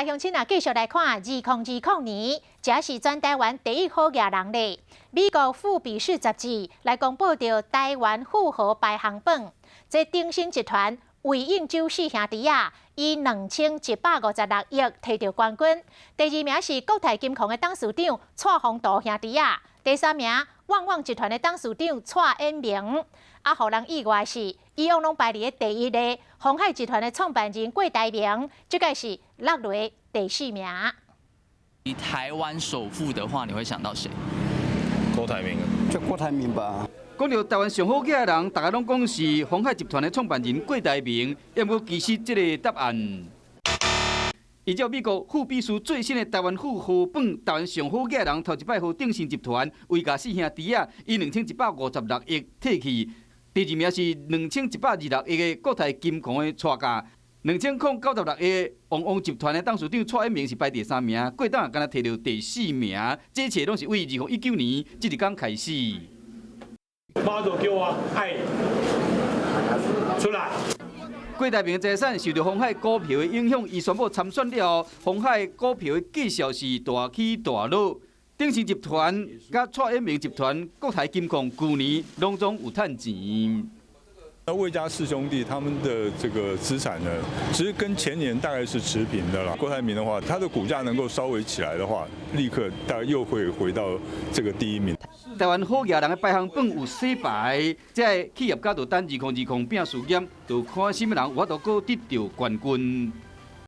来乡亲啊，继续来看2020年，这是全台湾第一好艺人咧。美国富比士杂志来公布着台湾富豪排行榜，这鼎新集团魏应洲四兄弟啊，以2156亿摕到冠军。第二名是国泰金控的董事长蔡宏道兄弟啊，第三名旺旺集团的董事长蔡衍明。啊，互人意外是，以往拢排伫第一个鸿海集团的创办人郭台铭，这个是落落第4名。以台湾首富的话，你会想到谁？郭台铭，就郭台铭吧。讲到台湾上好嘅人，大家拢讲是鸿海集团的创办人郭台铭，要不其实这个答案。依照美国富比士最新的台湾富豪榜，台湾上好嘅人头一摆互鼎新集团魏家四兄弟啊，以2156亿摕去。第二名是2126亿的国泰金控的蔡家，2096亿的旺旺集团的董事长蔡衍明是排第3名，过党也敢若摕到第4名，这一切拢是为2019年这日天开始。妈祖叫我爱出来。郭台铭的财产受到鸿海股票的影响，伊宣布参选了后，鸿海股票的绩效是大起大落。鼎新集团甲蔡衍明集团、国泰金控去年拢总有赚钱。魏家四兄弟他们的这个资产呢，其实跟前年大概是持平的啦。郭台铭的话，他的股价能够稍微起来的话，立刻大概又会回到这个第1名。台湾好艺人的排行榜有洗牌，这企业家就等2020变事业，就看什么人有法度搁得到冠军。